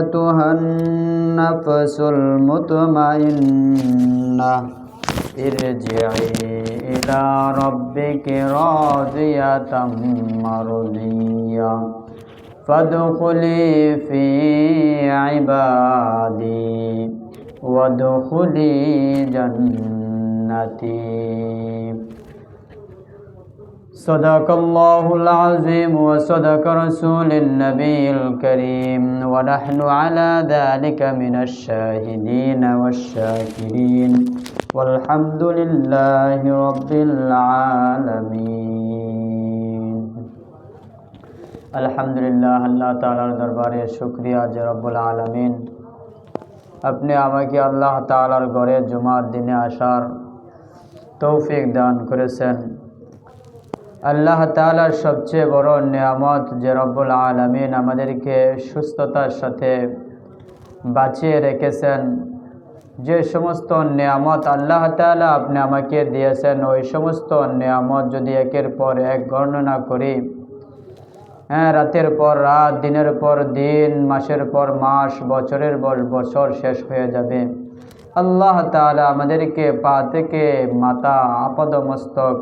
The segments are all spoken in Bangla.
أيتها النفس المطمئنة ارجعي إلى ربك راضية مرضية فادخلي في عبادي وادخلي جنتي صدق الله العظيم وصدق رسول النبي الكريم ونحن على ذلك من الشاهدين والشاكرين والحمد لله رب العالمين আলহামদুলিল্লাহ আল্লাহ তাআলার দরবারে শুকরিয়া যে রব্বুল আলামিন আপনি আমাকে আল্লাহ তাআলার ঘরে জুমার দিনে আসার তৌফিক দান করেছেন। আল্লাহ তাআলার সবচেয়ে বড় নিয়ামত যে রব্বুল আলামিন আমাদেরকে সুস্থতার সাথে বাঁচিয়ে রেখেছেন। যে সমস্ত নিয়ামত আল্লাহ তাআলা আপনি আমাকে দিয়েছেন ওই সমস্ত নিয়ামত যদি একের পর এক গণনা করি, রাতের পর রাত, দিনের পর দিন, মাসের পর মাস, বছরের পর বছর শেষ হয়ে যাবে। আল্লাহ তাআলা আমাদেরকে পা থেকে মাথা আপাদমস্তক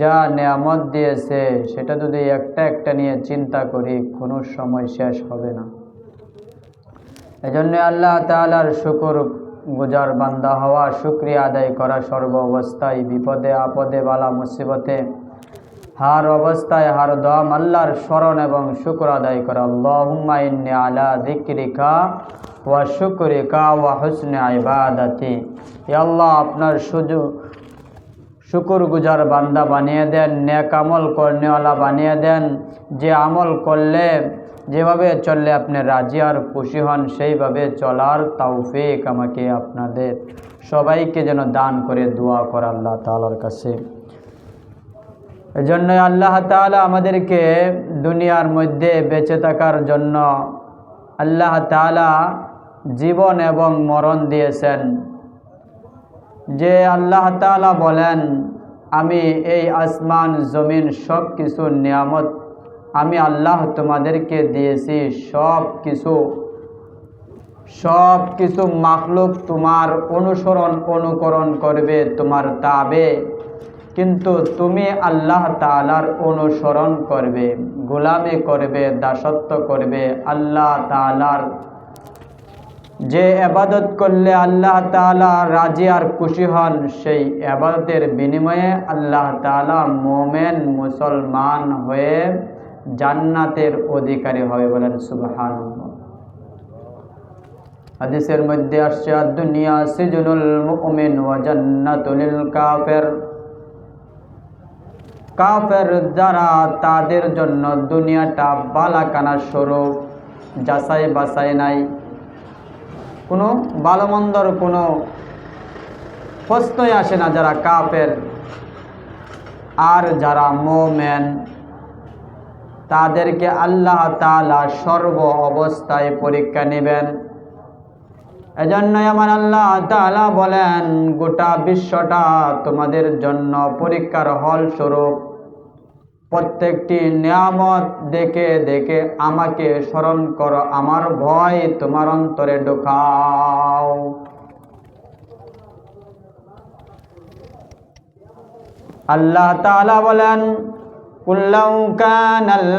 যা নিয়ামত দিয়েছে সেটা যদি একটা একটা নিয়ে চিন্তা করি কোনো সময় শেষ হবে না। এজন্য আল্লাহ তাআলার শুকর গুজার বান্দা হওয়া, শুকরিয়া আদায় করা, সর্ব অবস্থায় বিপদে আপদে বালা মুসিবতে হার অবস্থায় হার দম আল্লাহর স্মরণ এবং শুকর আদায় করা। আল্লাহুম্মা ইন্নী আলা যিকরিকা ওয়া শুকরিকা ওয়া হুসনি ইবাদাতি। ইয়া আল্লাহ, আপনার শুকর গুজার বান্দা বানিয়ে দেন, নেক আমল করনেওয়ালা বানিয়ে দেন, যে আমল করলে যেভাবে চললে আপনি রাজি আর খুশি হন সেইভাবে চলার তৌফিক আমাকে আপনাদের সবাইকে যেন দান করে দোয়া করা আল্লাহ তাআলার কাছে। এজন্য আল্লাহ তাআলা আমাদেরকে দুনিয়ার মধ্যে বেঁচে থাকার জন্য আল্লাহ তাআলা জীবন এবং মরণ দিয়েছেন। যে আল্লাহ তাআলা বলেন, আমি এই আসমান জমিন সব কিছুর নিয়ামত আমি আল্লাহ তোমাদেরকে দিয়েছি, সব কিছু মাখলুক তোমার অনুকরণ করবে, তোমার তাবে, কিন্তু তুমি আল্লাহ তাআলার অনুসরণ করবে, গোলামি করবে, দাসত্ব করবে। আল্লাহ তাআলার যে ইবাদত করলে আল্লাহ তাআলা রাজি আর খুশি হন সেই ইবাদতের বিনিময়ে আল্লাহ তাআলা মুমিন মুসলমান হয়ে জান্নাতের অধিকারী হবে। বলেন সুবহানাল্লাহ। হাদিসের মধ্যে আসছে, দুনিয়া সিজনুল মুমিন ওয়া জান্নাতুল কাফির। কাফের যারা তাদের জন্য দুনিয়াটা বালাখানা স্বরূপ, যাচাই বাছাই নাই, কোনো ভালো মন্দর কোনো প্রশ্নই আসে না যারা কাফের। আর যারা মুমিন তাদেরকে আল্লাহ তাআলা সর্ব অবস্থায় পরীক্ষা নেবেন। এজন্যই আমার আল্লাহ তাআলা বলেন, গোটা বিশ্বটা তোমাদের জন্য পরীক্ষার হল স্বরূপ। প্রত্যেকটি নিয়ামত দেখে দেখে আমাকে স্মরণ করো, আমার ভয় তোমার অন্তরে ঢোকাও। আল্লাহ তাআলা বলেন, কুল্লাউ কানাল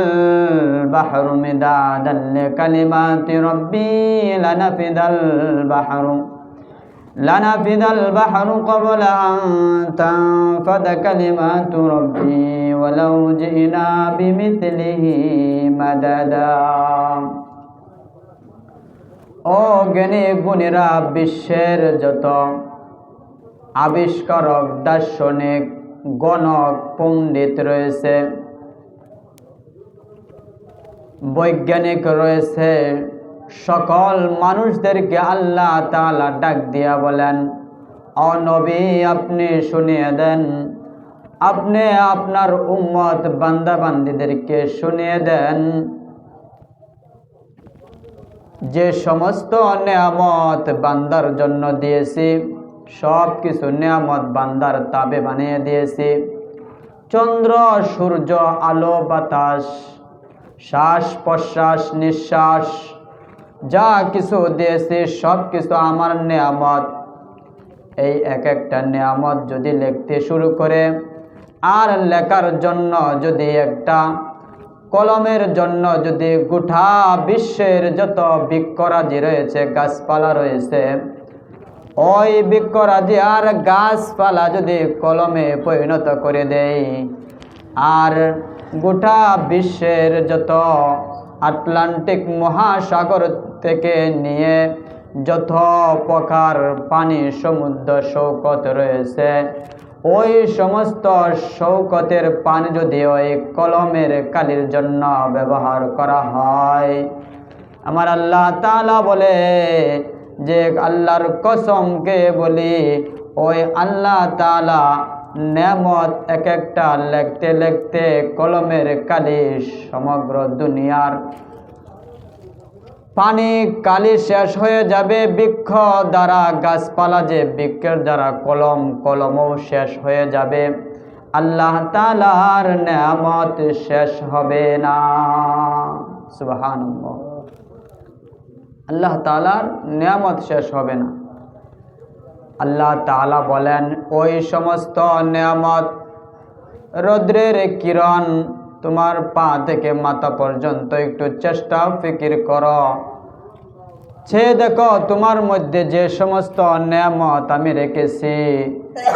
বাহরু মিদাদান লিকালিমাতি রাব্বি লানাফিদাল বাহরু ক্বাবলা আন তানফাদা কালিমাতু রাব্বি ওয়ালাউ জিনা বিমিথলিহি মাদাদা। ও জ্ঞানী গুণীরা, বিশ্বের যত আবিষ্কারক, দার্শনিক, গণক, পণ্ডিত রয়েছে, বৈজ্ঞানিক রয়েছে, সকল মানুষদেরকে আল্লাহ তাআলা ডাক দিয়া বলেন, ও নবী, আপনি শুনিয়ে দেন, আপনি আপনার উম্মত বান্দা বান্দীদেরকে শুনিয়ে দেন যে সমস্ত নিয়ামত বান্দার জন্য দিয়েছি সব কিছু নিয়ামত বান্দার তাবে বানিয়ে দিয়েছি। চন্দ্র, সূর্য, আলো, বাতাস, শ্বাস প্রশ্বাস, নিঃশ্বাস, যা কিছু দিয়েছি সব কিছু আমার নেয়ামত। এই এক একটা নেয়ামত যদি লিখতে শুরু করে আর লেখার জন্য যদি একটা কলমের জন্য যদি গোটা বিশ্বের যত বৃক্ষরাজি রয়েছে, গাছপালা রয়েছে, ওই বৃক্ষরাজি আর গাছপালা যদি কলমে পরিণত করে দেয়, আর গোটা বিশ্বের যত আটলান্টিক মহাসাগর থেকে নিয়ে যত প্রকার পানি, সমুদ্র সৈকত রয়েছে, ওই সমস্ত সৈকতের পানি যদি ওই কলমের কালির জন্য ব্যবহার করা হয়, আমার আল্লাহ তাআলা বলে যে আল্লাহর কসমকে বলি, ওই আল্লাহ তাআলা নেয়ামত এক একটা লিখতে লিখতে কলমের কালি সমগ্র দুনিয়ার পানি কালি শেষ হয়ে যাবে। বৃক্ষ দ্বারা, গাছপালা যে বৃক্ষের দ্বারা কলমও শেষ হয়ে যাবে। আল্লাহ তাআলার নেয়ামত শেষ হবে না। সুবহানাল্লাহ। আল্লাহ তাআলার নেয়ামত শেষ হবে না। আল্লাহ তাআলা বলেন, ওই সমস্ত নেয়ামত, রৌদ্রের কিরণ তোমার পা থেকে মাথা পর্যন্ত একটু চেষ্টা ফিকির করো, সে দেখো তোমার মধ্যে যে সমস্ত নেয়ামত আমি রেখেছি,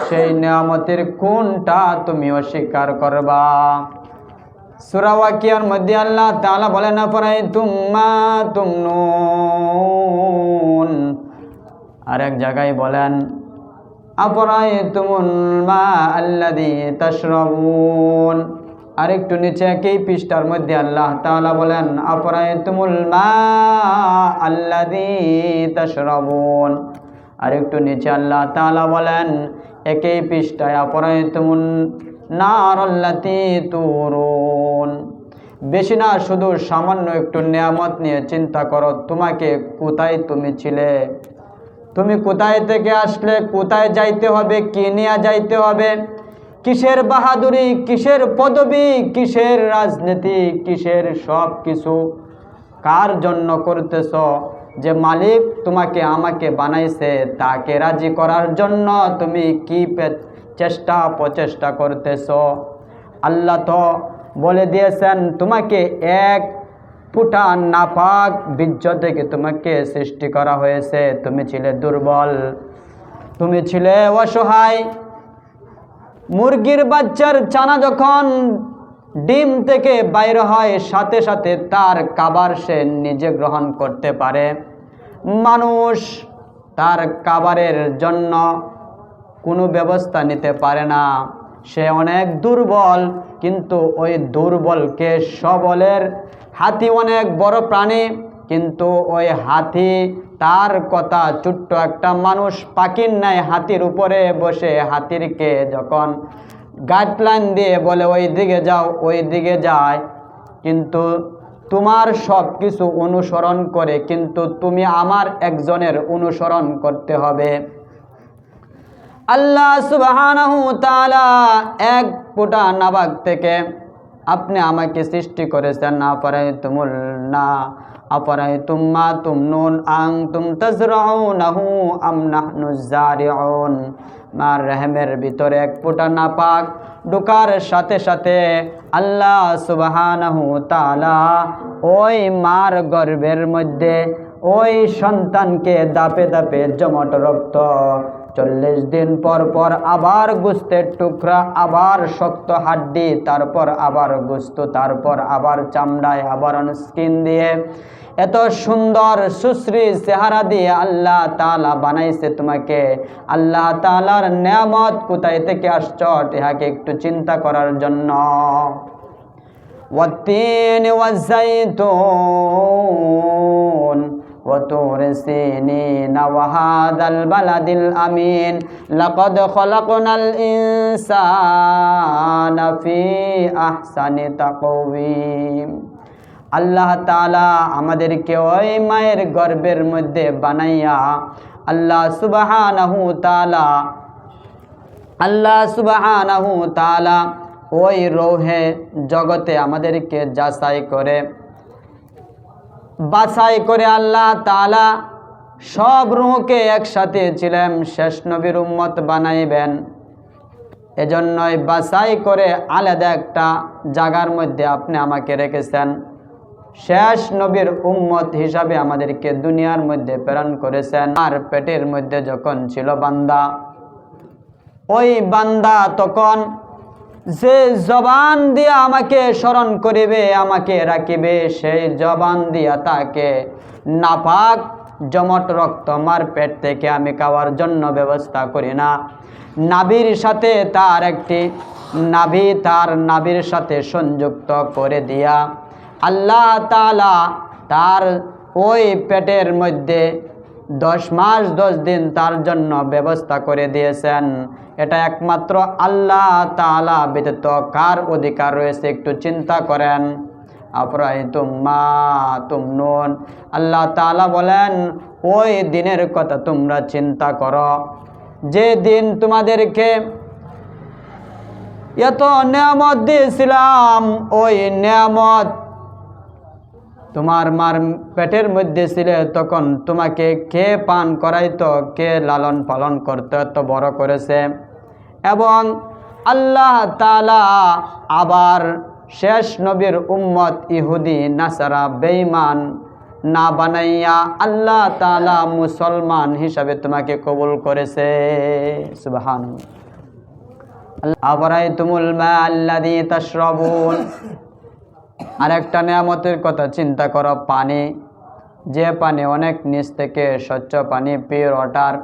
সেই নেয়ামতের কোনটা তুমি অস্বীকার করবা। সূরা ওয়াকিয়ার মধ্যে আল্লাহ তাআলা বলেন, আফরাইতুম মা তুমনুন। আর এক জায়গায় বলেন, আফরাইতুমুল মা আল্লাযী তাশরাবুন। আর একটু নিচে একই পৃষ্ঠার মধ্যে আল্লাহ তাআলা বলেন, আফরাইতুমুল মা আল্লাযী তাশরাবুন। আর একটু নিচে আল্লাহ তাআলা বলেন একই পৃষ্ঠায়, আফরাইতুমুন নার আল্লাতী তুরুন। বেশি না, শুধু সামান্য একটু নিয়ামত নিয়ে চিন্তা করো, তোমাকে কোথায় তুমি ছিলে, তুমি কোথায় থেকে আসলে, কোথায় যাইতে হবে, কি নিয়ে যাইতে হবে, কিসের বাহাদুরি, কিসের পদবী, কিসের রাজনীতি, কিসের সব কিছু কার জন্য করতেছ। যে মালিক তোমাকে আমাকে বানাইছে তাকে রাজি করার জন্য তুমি কি প্রচেষ্টা করতেছ। আল্লাহ তো বলে দিয়েছেন, তোমাকে এক ফুটা নাপাক বীর্য থেকে তোমাকে সৃষ্টি করা হয়েছে। তুমি ছিলে দুর্বল, তুমি ছিলে অসহায়। মুরগির বাচ্চার ছানা যখন ডিম থেকে বাইর হয়, সাথে সাথে তার খাবার সে নিজে গ্রহণ করতে পারে। মানুষ তার খাবারের জন্য কোনো ব্যবস্থা নিতে পারে না, সে অনেক দুর্বল। কিন্তু ওই দুর্বলকে সবলের, হাতি অনেক বড় প্রাণী, কিন্তু ওই হাতি তার কথা ছোট্ট একটা মানুষ পাখির ন্যায় হাতির উপরে বসে হাতিরকে যখন গাইডলাইন দিয়ে বলে ওই দিকে যাও, ওই দিকে যায়, কিন্তু তোমার সব কিছু অনুসরণ করে, কিন্তু তুমি আমার একজনের অনুসরণ করতে হবে। আল্লাহ সুবহানাহু তাআলা এক ফোঁটা নাবাক থেকে আপনি আমাকে সৃষ্টি করেছেন। আফরাইতুম মা তুমনুন আনতুম তাজরাউনাহু আম নাহনুজ জারিউন। মার রহমের ভিতরে এক ফোঁটা নাপাক ঢোকার সাথে সাথে আল্লাহ সুবহানাহু তাআলা ওই মার গর্ভের মধ্যে ওই সন্তানকে দাপে দাপে জমাট রক্ত, 40 দিন পর পর আবার গোস্তের টুকরা, আবার শক্ত হাড্ডি, তারপর আবার গোস্ত, তারপর আবার চামড়ায়, আবার স্কিন দিয়ে এত সুন্দর সুশ্রী চেহারা দিয়ে আল্লাহ তাআলা বানাইছে তোমাকে। আল্লাহ তাআলার নেয়ামত কোথায় থেকে আসছ, ইহাকে একটু চিন্তা করার জন্য। ওয়াত্তিন ওয়াজ্জাইতুন وطور سينين وهذا البلد الأمين لقد خلقنا الإنسان في أحسن تقويم। আল্লাহ তাআলা আমাদেরকে ওই মায়ের গর্ভের মধ্যে বানাইয়া আল্লাহ সুবহানাহু তাআলা ওই রৌহে জগতে আমাদেরকে যাচাই করে বাছাই করে আল্লাহ তাআলা সব রূহকে একসাথে ছিলেন শেষ নবীর উম্মত বানাইবেন। এজন্যই বাছাই করে আলাদা একটা জায়গার মধ্যে আপনি আমাকে রেখেছেন। শেষ নবীর উম্মত হিসাবে আমাদেরকে দুনিয়ার মধ্যে প্রেরণ করেছেন। আর পেটের মধ্যে যখন ছিল বান্দা, ওই বান্দা তখন যে জবান দিয়ে আমাকে স্মরণ করিবে, আমাকে রাখিবে, সেই জবান দিয়া তাকে নাপাক জমট রক্ত আমার পেট থেকে আমি খাওয়ার জন্য ব্যবস্থা করি না। নাভির সাথে তার একটি তার নাভির সাথে সংযুক্ত করে দিয়া আল্লাহ তাআলা তার ওই পেটের মধ্যে 10 মাস 10 দিন তার জন্য ব্যবস্থা করে দিয়েছেন। এটা একমাত্র আল্লাহ তাআলা ব্যতীত কার অধিকার রয়েছে একটু চিন্তা করেন। আফরাইতুম মা তুমনুন, আল্লাহ তাআলা বলেন ওই দিনের কথা তোমরা চিন্তা করো, যে দিন তোমাদেরকে এত নিয়ামত দিয়েছিলাম, ওই নিয়ামত তোমার মার পেটের মধ্যে ছিলে, তখন তোমাকে কে পান করাইতো, কে লালন পালন করতে এত বড় করেছে। এবং আল্লাহ তাআলা আবার শেষ নবীর উম্মত ইহুদি নাসারা বেঈমান না বানাইয়া আল্লাহ তাআলা মুসলমান হিসাবে তোমাকে কবুল করেছে। সুবহানাল্লাহ। আফরাইতুমুল মা আল্লাযী তাশরাবুন, আরেকটা নিয়ামতের কথা চিন্তা করো, পানি। যে পানি অনেক নিচ থেকে স্বচ্ছ পানি, পিওর ওয়াটার,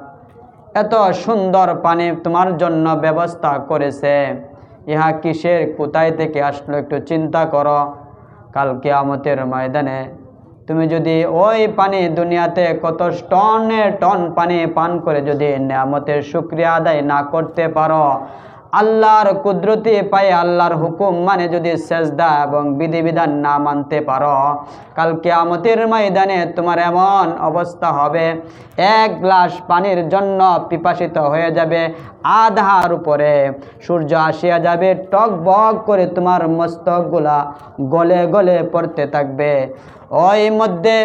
এত সুন্দর পানি তোমার জন্য ব্যবস্থা করেছে। ইহা কিসের কোথায় থেকে আসলো একটু চিন্তা করো। কাল কিয়ামতের ময়দানে তুমি যদি ওই পানি, দুনিয়াতে কত টনে টন পানি পান করে যদি নিয়ামতের শুকরিয়া আদায় না করতে পারো, আল্লাহর কুদরতি পায়ে আল্লাহর হুকুম মানে যদি সেজদা এবং বিধিবিধান না মানতে পারো, কাল কিয়ামতের ময়দানে তোমার এমন অবস্থা হবে, এক গ্লাস পানির জন্য পিপাসিত হয়ে যাবে, আধার উপরে সূর্য আসিয়া যাবে, টক বক করে তোমার মস্তকগুলা গলে গলে পড়তে থাকবে। ওই মধ্যে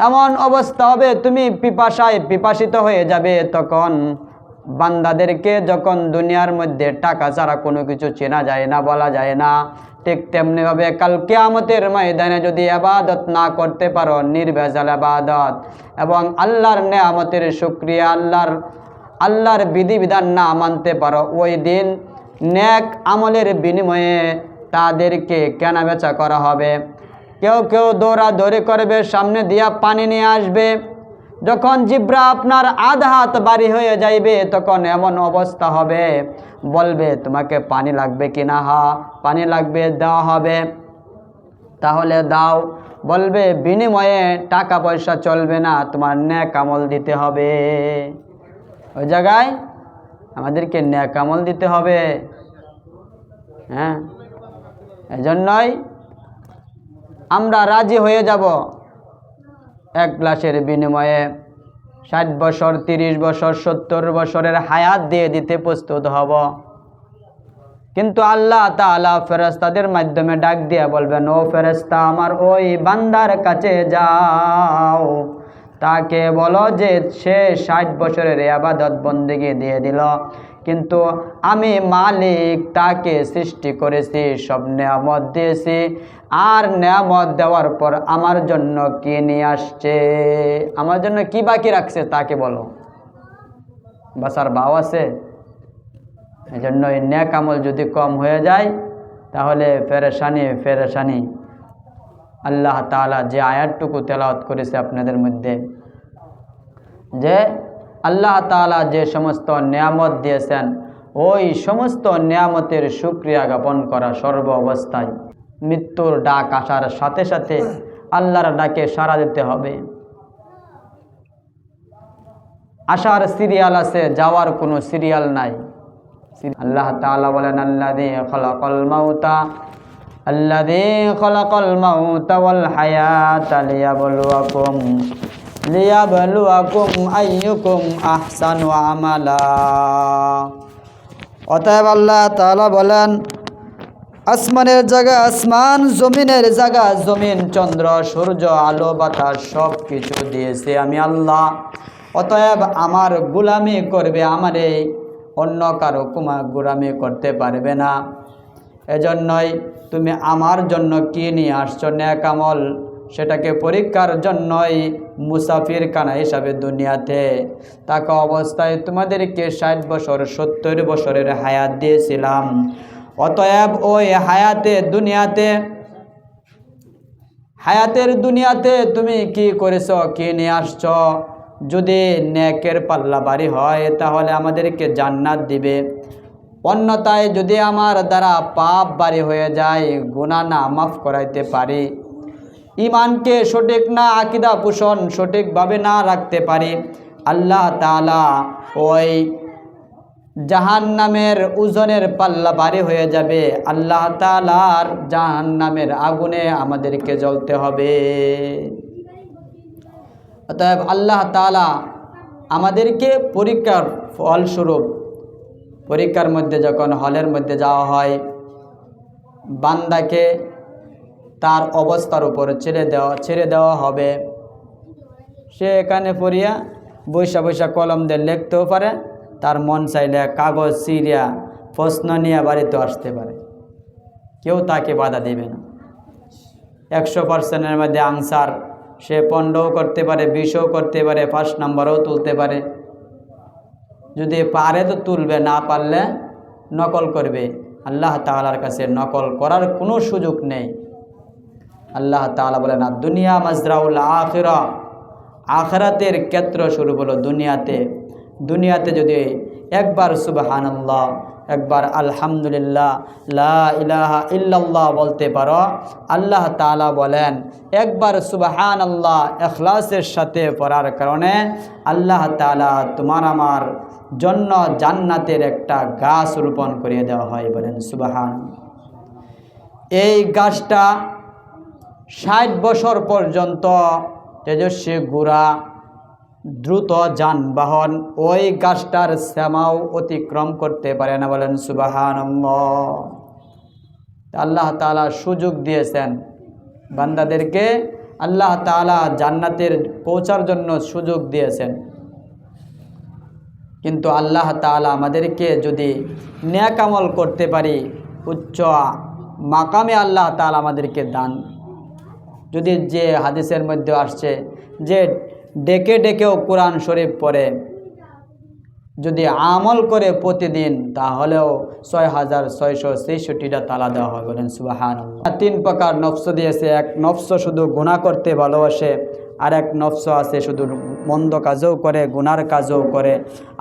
এমন অবস্থা হবে তুমি পিপাসায় পিপাসিত হয়ে যাবে। তখন বান্দাদেরকে যখন দুনিয়ার মধ্যে টাকা ছাড়া কোনো কিছু চেনা যায় না, বলা যায় না, ঠিক তেমনিভাবে কাল কিয়ামতের ময়দানে যদি ইবাদত না করতে পারো, নির্ভেজাল ইবাদত, এবং আল্লাহর নিয়ামতের শুকরিয়া, আল্লাহর বিধিবিধান না মানতে পারো, ওই দিন নেক আমলের বিনিময়ে তাদেরকে কেনাবেচা করা হবে। কেউ কেউ দৌড়াদৌড়ি করবে, সামনে দিয়া পানি নিয়ে আসবে। যখন জিব্রা আপনার আধা হাত বাড়ি হয়ে যাইবে, তখন এমন অবস্থা হবে, বলবে তোমাকে পানি লাগবে কিনা? হ্যাঁ পানি লাগবে, দেওয়া হবে। তাহলে দাও। বলবে বিনিময়ে টাকা পয়সা চলবে না, তোমার নেক আমল দিতে হবে। ওই জায়গায় আমাদেরকে নেক আমল দিতে হবে। হ্যাঁ, এজন্যই আমরা রাজি হয়ে যাব এক গ্লাসের বিনিময়ে 60 বছর, 30 বছর, 70 বছরের হায়াত দিয়ে দিতে প্রস্তুত হব। কিন্তু আল্লাহ তাআলা ফেরেশতাদের মাধ্যমে ডাক দিয়ে বলবেন, ও ফেরেশতা, আমার ওই বান্দার কাছে যাও, তাকে বলো যে সে 60 বছরের ইবাদত বন্দেগী দিয়ে দিল, কিন্তু আমি মালিক, তাকে সৃষ্টি করেছি, সব নিয়ামত দিয়েছি, আর নিয়ামত দেওয়ার পর আমার জন্য কি নিয়ে আসছে, আমার জন্য কি বাকি রাখছে তাকে বলো। বাসার ভাও আছে। এই জন্য এই নেক আমল যদি কম হয়ে যায় তাহলে পেরেশানি। আল্লাহ তাআলা যে আয়াতটুকু তেলাওয়াত করেছে আপনাদের মধ্যে, যে আল্লাহ তাআলা যে সমস্ত নিয়ামত দিয়েছেন, ওই সমস্ত নিয়ামতের শুকরিয়া জ্ঞাপন করা সর্ব অবস্থায়। মৃত্যুর ডাক আসার সাথে সাথে আল্লাহর ডাকে সাড়া দিতে হবে। আসার সিরিয়াল আছে, যাওয়ার কোনো সিরিয়াল নাই। আল্লাহ তাআলা বলেন, আল্লাযী খালাকাল মাউতা ওয়াল হায়াতা লিয়াবলুয়াকুম আইয়ুকুম আহসানু আমালা। অতএব আল্লাহ তাআলা বলেন, আসমানের জায়গা আসমান, জমিনের জায়গা জমিন, চন্দ্র সূর্য আলো বাতাস সব কিছু দিয়েছে আমি আল্লাহ। অতএব আমার গোলামি করবে, আমারে অন্য কারো গোলামি করতে পারবে না। এজন্যই তুমি আমার জন্য কি নিয়ে আসছো নেক আমল, সেটাকে পরীক্ষার জন্যই মুসাফির খানা হিসাবে দুনিয়াতে থাকা অবস্থায় তোমাদেরকে 60 বছর 70 বছরের হায়াত দিয়েছিলাম। অতএব ওই হায়াতের দুনিয়াতে তুমি কি করেছো, কি নিয়ে আসছো? যদি নেকের পাল্লা ভারী হয় তাহলে আমাদেরকে জান্নাত দিবে, অন্যথায় যদি আমার দ্বারা পাপ ভারী হয়ে যায়, গুনাহ না মাফ করাইতে পারি, ইমানকে সঠিক না আকীদা পোষণ সঠিকভাবে না রাখতে পারি, আল্লাহ তাআলা ওই জাহান্নামের ওজনের পাল্লা ভারী হয়ে যাবে। আল্লাহ তাআলার জাহান্নামের আগুনে আমাদেরকে জ্বলতে হবে। অতএব আল্লাহ তাআলা আমাদেরকে পরীক্ষার ফলস্বরূপ, পরীক্ষার মধ্যে যখন হলের মধ্যে যাওয়া হয়, বান্দাকে তার অবস্থার উপর ছেড়ে দেওয়া হবে। সে এখানে পড়িয়া বৈশা বৈশা কলম দিয়ে লিখতেও পারে, তার মন চাইলে কাগজ চিরিয়া প্রশ্ন নিয়ে বাড়িতে আসতে পারে, কেউ তাকে বাধা দেবে না। 100%-এর মধ্যে আনসার সে 15ও করতে পারে, 20ও করতে পারে, 1 নম্বরও তুলতে পারে। যদি পারে তো তুলবে, না পারলে নকল করবে। আল্লাহ তাআলার কাছে নকল করার কোনো সুযোগ নেই। আল্লাহ তাআলা বলেন আর দুনিয়া মাজরাউল আখিরা, আখিরাতের ক্ষেত্র শুরু হলো দুনিয়াতে যদি একবার সুবহানাল্লাহ, একবার আলহামদুলিল্লাহ, লা ইলাহা ইল্লাল্লাহ বলতে পারো, আল্লাহ তাআলা বলেন একবার সুবহানাল্লাহ ইখলাসের সাথে পড়ার কারণে আল্লাহ তাআলা তোমার আমার জন্য জান্নাতের একটা গাছ রোপণ করে দেওয়া হয়। বলেন সুবহানাল্লাহ। এই গাছটা 60 বছর পর্যন্ত তেজস্বী ঘোড়া, দ্রুত যানবাহন ওই গাছটার শ্যামাও অতিক্রম করতে পারে না। বলেন সুবহানাল্লাহ। আল্লাহ তাআলা সুযোগ দিয়েছেন বান্দাদেরকে, আল্লাহ তাআলা জান্নাতের পৌঁছার জন্য সুযোগ দিয়েছেন। কিন্তু আল্লাহ তাআলা আমাদেরকে যদি নেক আমল করতে পারি, উচ্চ মাকামে আল্লাহ তাআলা আমাদেরকে দান। যদি যে হাদিসের মধ্যে আসছে যে ডেকে ডেকেও কোরআন শরীফ পড়ে, যদি আমল করে প্রতিদিন, তাহলেও 6663টা তালা দেওয়া হয়। বলেন সুবহানাল্লাহ। 3 প্রকার নফস দিয়েছে। এক নফস শুধু গুনাহ করতে ভালোবাসে, আরেক নফস আছে শুধু মন্দ কাজও করে, গুনার কাজও করে।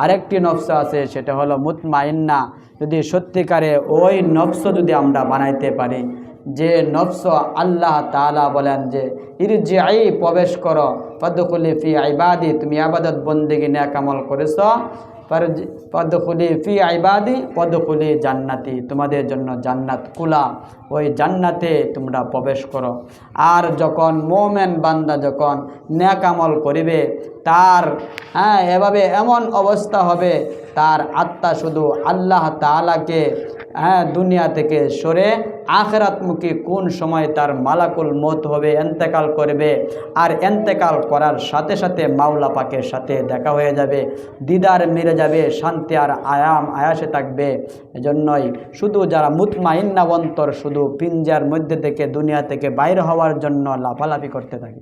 আরেকটি নফস আছে, সেটা হলো মুতমাইন্না। যদি সত্যিকারে ওই নফস যদি আমরা বানাইতে পারি, যে নফস আল্লাহ তাআলা বলেন যে ইরজিই, প্রবেশ করো, ফাদখুলি ফি ইবাদি, তুমি ইবাদত বন্দেগী নেক আমল করেছ, ফাদখুলি ফি ইবাদি ওয়াদখুলি জান্নাতি, তোমাদের জন্য জান্নাত খোলা, ওই জান্নাতে তোমরা প্রবেশ করো। আর যখন মুমিন বান্দা যখন নেক আমল করিবে, তার এভাবে এমন অবস্থা হবে, তার আত্মা শুধু আল্লাহ তাআলাকে দুনিয়া থেকে সরে আখিরাতমুখী কোন সময় তার মালাকুল মউত হবে, ইন্তেকাল করবে। আর ইন্তেকাল করার সাথে সাথে মাওলা পাকের সাথে দেখা হয়ে যাবে, দিদার মিলে যাবে, শান্তি আর আয়াসে থাকবে। এজন্যই শুধু যারা মুতমাইন্না অন্তর শুধু পিঞ্জার মধ্যে থেকে দুনিয়া থেকে বাইরে হওয়ার জন্য লাফালাফি করতে থাকে।